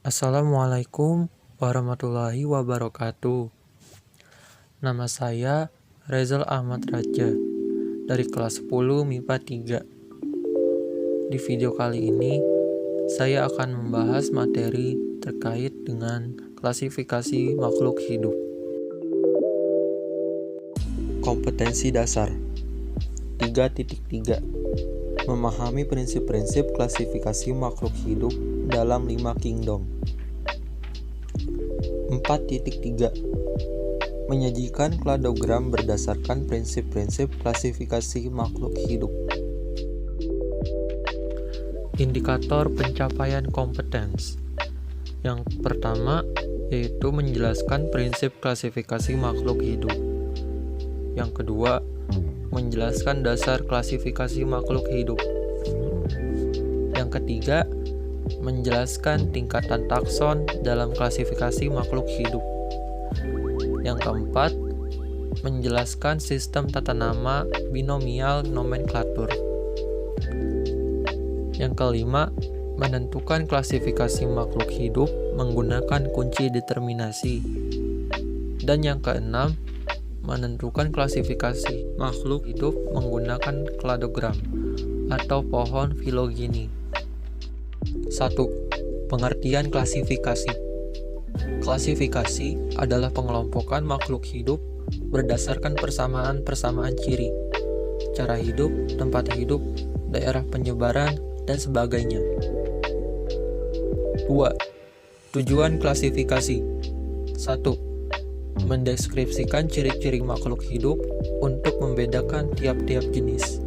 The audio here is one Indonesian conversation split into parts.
Assalamualaikum warahmatullahi wabarakatuh. Nama saya Rezal Ahmad Raja dari kelas 10 MIPA 3. Di video kali ini, saya akan membahas materi terkait dengan klasifikasi makhluk hidup. Kompetensi dasar 3.3. Memahami prinsip-prinsip klasifikasi makhluk hidup dalam 5 kingdom. 4.3. Menyajikan kladogram berdasarkan prinsip-prinsip klasifikasi makhluk hidup. Indikator pencapaian kompetens. Yang pertama yaitu menjelaskan prinsip klasifikasi makhluk hidup. Yang kedua, menjelaskan dasar klasifikasi makhluk hidup. Yang ketiga, menjelaskan tingkatan takson dalam klasifikasi makhluk hidup. Yang keempat, menjelaskan sistem tata nama binomial nomenklatur. Yang kelima, menentukan klasifikasi makhluk hidup menggunakan kunci determinasi. Dan yang keenam, menentukan klasifikasi makhluk hidup menggunakan kladogram atau pohon filogeni. 1. Pengertian klasifikasi. Klasifikasi adalah pengelompokan makhluk hidup berdasarkan persamaan-persamaan ciri, cara hidup, tempat hidup, daerah penyebaran, dan sebagainya. 2. Tujuan klasifikasi. 1. Mendeskripsikan ciri-ciri makhluk hidup untuk membedakan tiap-tiap jenis,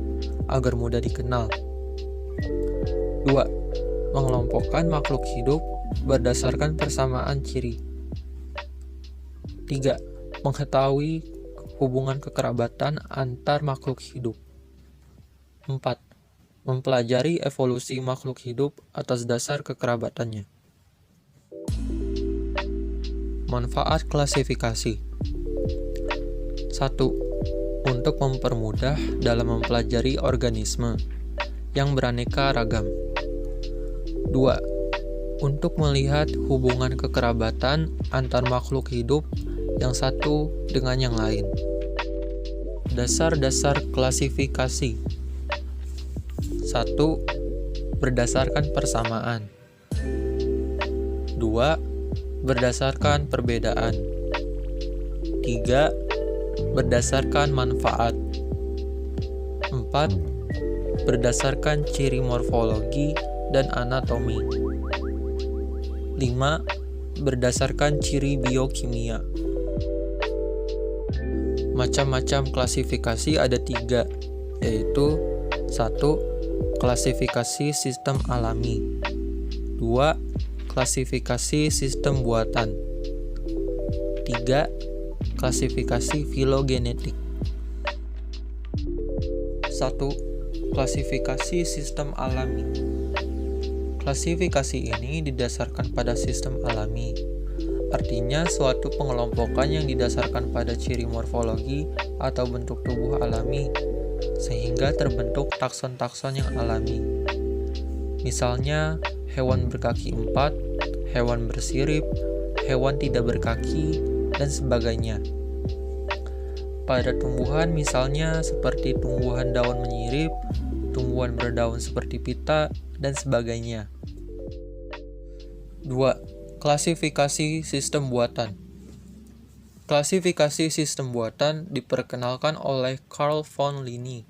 agar mudah dikenal. 2. Mengelompokkan makhluk hidup berdasarkan persamaan ciri. 3. Mengetahui hubungan kekerabatan antar makhluk hidup. 4. Mempelajari evolusi makhluk hidup atas dasar kekerabatannya. Manfaat klasifikasi. 1. Untuk mempermudah dalam mempelajari organisme yang beraneka ragam. 2. Untuk melihat hubungan kekerabatan antar makhluk hidup yang satu dengan yang lain. Dasar-dasar klasifikasi. 1. Berdasarkan persamaan. 2. Berdasarkan perbedaan. 3. Berdasarkan manfaat. 4. Berdasarkan ciri morfologi dan anatomi. 5. Berdasarkan ciri biokimia. Macam-macam klasifikasi ada 3, yaitu 1. Klasifikasi sistem alami. 2. Klasifikasi sistem buatan. 3. Klasifikasi filogenetik. 1. Klasifikasi sistem alami. Klasifikasi ini didasarkan pada sistem alami. Artinya suatu pengelompokan yang didasarkan pada ciri morfologi atau bentuk tubuh alami, sehingga terbentuk takson-takson yang alami. Misalnya, hewan berkaki 4, hewan bersirip, hewan tidak berkaki, dan sebagainya. Pada tumbuhan misalnya seperti tumbuhan daun menyirip, tumbuhan berdaun seperti pita, dan sebagainya. 2. Klasifikasi sistem buatan. Klasifikasi sistem buatan diperkenalkan oleh Carl von Linné.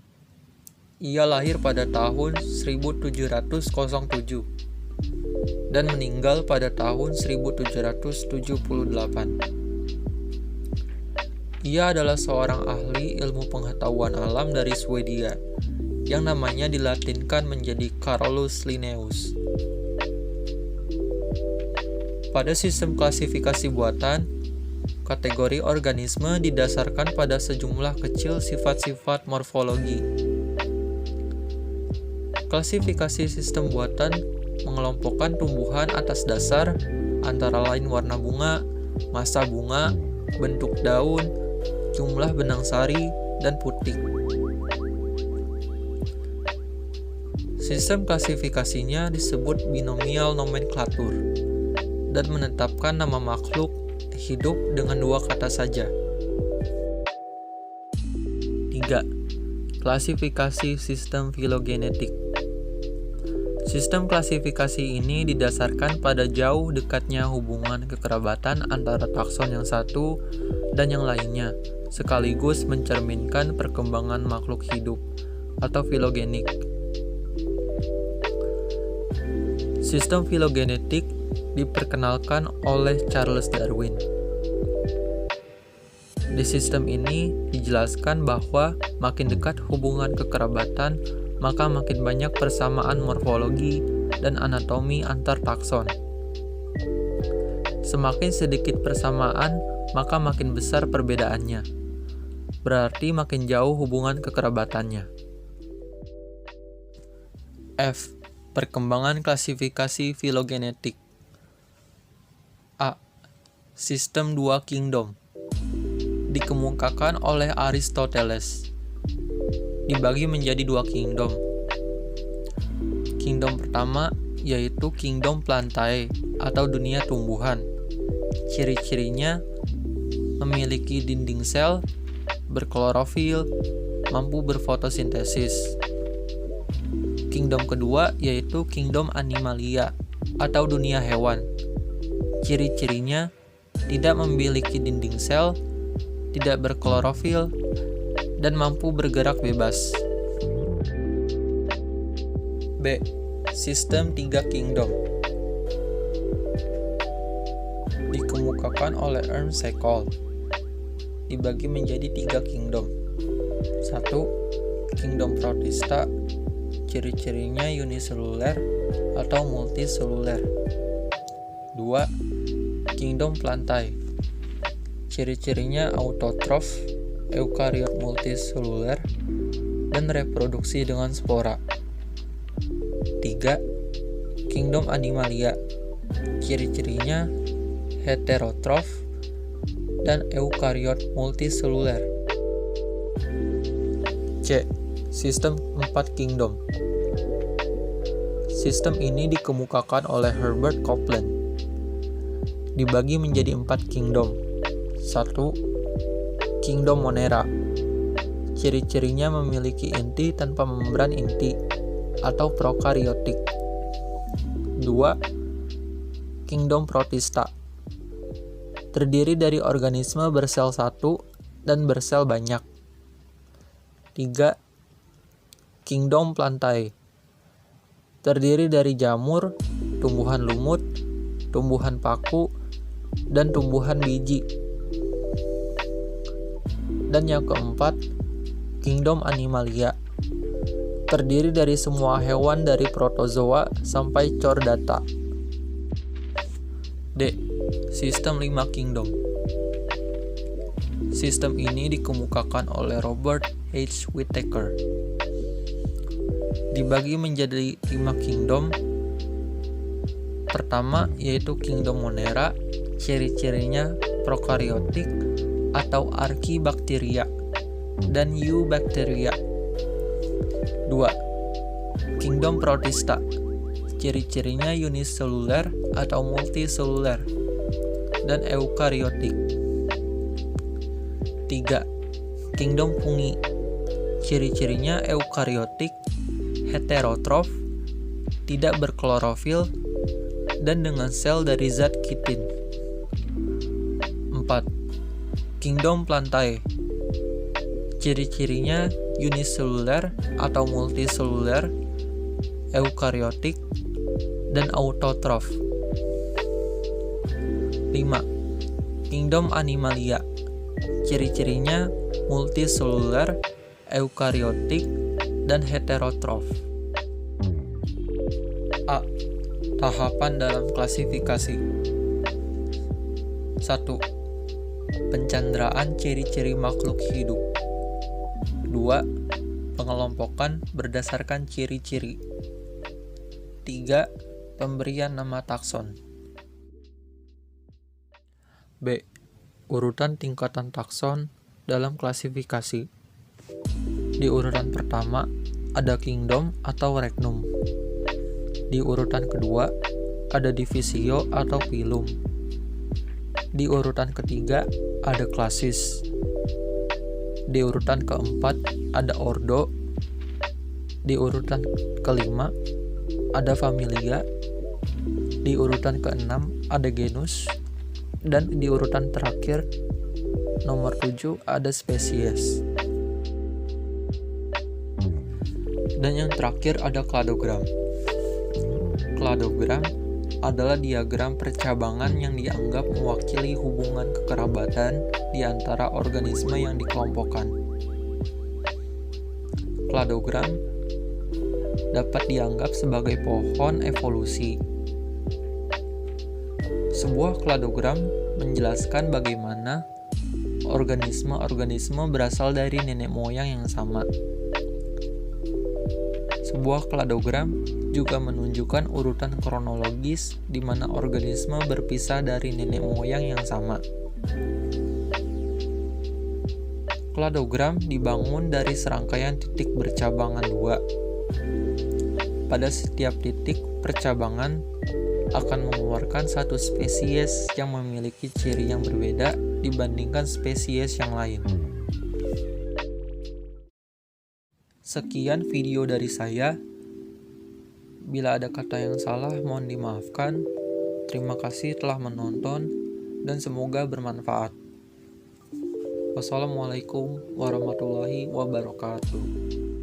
Ia lahir pada tahun 1707 dan meninggal pada tahun 1778. Ia adalah seorang ahli ilmu pengetahuan alam dari Swedia yang namanya dilatinkan menjadi Carolus Linnaeus. Pada sistem klasifikasi buatan, kategori organisme didasarkan pada sejumlah kecil sifat-sifat morfologi. Klasifikasi sistem buatan mengelompokkan tumbuhan atas dasar antara lain warna bunga, massa bunga, bentuk daun, jumlah benang sari, dan putik. Sistem klasifikasinya disebut binomial nomenklatur. dan menetapkan nama makhluk hidup dengan 2 kata saja. 3. Klasifikasi sistem filogenetik. Sistem klasifikasi ini didasarkan pada jauh dekatnya hubungan kekerabatan antara takson yang satu dan yang lainnya, sekaligus mencerminkan perkembangan makhluk hidup atau filogenik. Sistem filogenetik diperkenalkan oleh Charles Darwin. Di sistem ini dijelaskan bahwa makin dekat hubungan kekerabatan, maka makin banyak persamaan morfologi dan anatomi antar takson. Semakin sedikit persamaan, maka makin besar perbedaannya. Berarti makin jauh hubungan kekerabatannya. F. Perkembangan klasifikasi filogenetik. A. Sistem 2 kingdom. Dikemukakan oleh Aristoteles. Dibagi menjadi 2 kingdom. Kingdom pertama yaitu kingdom Plantae atau dunia tumbuhan. Ciri-cirinya memiliki dinding sel, berklorofil, mampu berfotosintesis. Kingdom kedua yaitu kingdom Animalia atau dunia hewan. Ciri-cirinya tidak memiliki dinding sel, tidak berklorofil, dan mampu bergerak bebas. B. Sistem 3 kingdom. Dikemukakan oleh Ernst Haeckel. Dibagi menjadi 3 kingdom. 1. Kingdom Protista. Ciri-cirinya uniseluler atau multiseluler. 2. Kingdom Plantae. Ciri-cirinya autotrof, eukariot multiseluler, dan reproduksi dengan spora. 3. Kingdom Animalia. Ciri-cirinya heterotrof dan eukariot multiseluler. C. Sistem 4 kingdom. Sistem ini dikemukakan oleh Herbert Copeland. Dibagi menjadi 4 kingdom. 1. Kingdom Monera. Ciri-cirinya memiliki inti tanpa membran inti atau prokariotik. 2. Kingdom Protista. Terdiri dari organisme bersel satu dan bersel banyak. 3. Kingdom Plantae. Terdiri dari jamur, tumbuhan lumut, tumbuhan paku, dan tumbuhan biji. Dan yang keempat, Kingdom Animalia. Terdiri dari semua hewan dari protozoa sampai chordata. D. Sistem 5 kingdom. Sistem ini dikemukakan oleh Robert H. Whittaker. Dibagi menjadi 5 kingdom. Pertama yaitu Kingdom Monera, ciri-cirinya prokariotik atau Archaebacteria dan Eubacteria. 2. Kingdom Protista, ciri-cirinya uniseluler atau multiseluler dan eukariotik. 3. Kingdom Fungi, ciri-cirinya eukariotik, heterotrof, tidak berklorofil, dan dengan sel dari zat kitin. 4. Kingdom Plantae, ciri-cirinya uniseluler atau multiseluler, eukariotik, dan autotrof. 5. Kingdom Animalia, ciri-cirinya multiseluler, eukariotik, dan heterotrof. A. Tahapan dalam klasifikasi. 1. Pencanderaan ciri-ciri makhluk hidup. 2. Pengelompokan berdasarkan ciri-ciri. 3. Pemberian nama takson. B. Urutan tingkatan takson dalam klasifikasi. Di urutan pertama ada kingdom atau regnum. Di urutan kedua ada divisio atau filum. Di urutan ketiga ada klasis. Di urutan keempat ada ordo. Di urutan kelima ada familia. Di urutan keenam ada genus. Dan di urutan terakhir nomor 7 ada spesies. Dan yang terakhir ada kladogram. Kladogram adalah diagram percabangan yang dianggap mewakili hubungan kekerabatan di antara organisme yang dikelompokkan. Kladogram dapat dianggap sebagai pohon evolusi. Sebuah kladogram menjelaskan bagaimana organisme-organisme berasal dari nenek moyang yang sama. Sebuah kladogram juga menunjukkan urutan kronologis di mana organisme berpisah dari nenek moyang yang sama. Kladogram dibangun dari serangkaian titik bercabangan dua. Pada setiap titik percabangan akan mengeluarkan satu spesies yang memiliki ciri yang berbeda dibandingkan spesies yang lain. Sekian video dari saya. Bila ada kata yang salah, mohon dimaafkan. Terima kasih telah menonton dan semoga bermanfaat. Wassalamualaikum warahmatullahi wabarakatuh.